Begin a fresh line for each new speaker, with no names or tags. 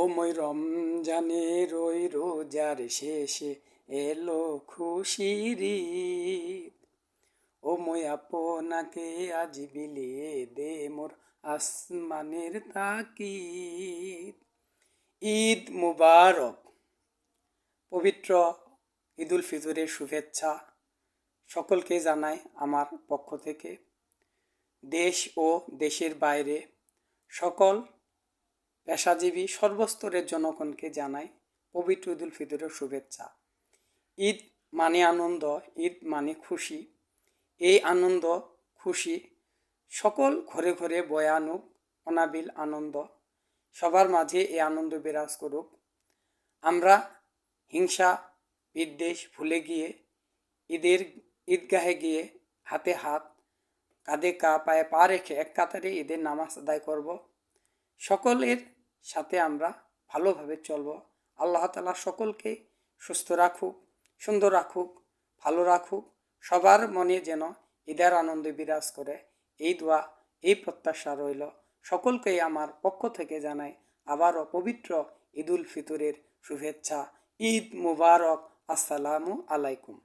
ওময় রমজানের ওই রোজার শেষে এলো খুশির ঈদ। ওময় আপনাকে আজ বিলিয়ে দে মোর আসমানের তাকিদ। ঈদ মুবারক। পবিত্র ঈদুল ফিতরের শুভেচ্ছা সকলকে জানাই আমার পক্ষ থেকে। দেশ ও দেশের বাইরে সকল পেশাজীবী সর্বস্তরের জনগণকে জানাই পবিত্র ঈদুল ফিতরের শুভেচ্ছা। ঈদ মানে আনন্দ, ঈদ মানে খুশি। এই আনন্দ খুশি সকল ঘরে ঘরে বয়ে আনুক অনাবিল আনন্দ। সবার মাঝে এই আনন্দ বিরাজ করুক। আমরা হিংসা বিদ্বেষ ভুলে গিয়ে ঈদগাহে গিয়ে হাতে হাত কাঁধে পায়ে পা রেখে এক কাতারে ঈদের নামাজ আদায় করব। সকলের সাথে আমরা ভালোভাবে চলব। আল্লাহ তাআলা সকলকে সুস্থ রাখুক, সুন্দর রাখুক, ভালো রাখুক। সবার মনে যেন ঈদের আনন্দ বিরাজ করে, এই দোয়া, এই প্রত্যাশা রইল। সকলকেই আমার পক্ষ থেকে জানাই আবারও পবিত্র ঈদুল ফিতরের শুভেচ্ছা। ঈদ মুবারক। আসসালামু আলাইকুম।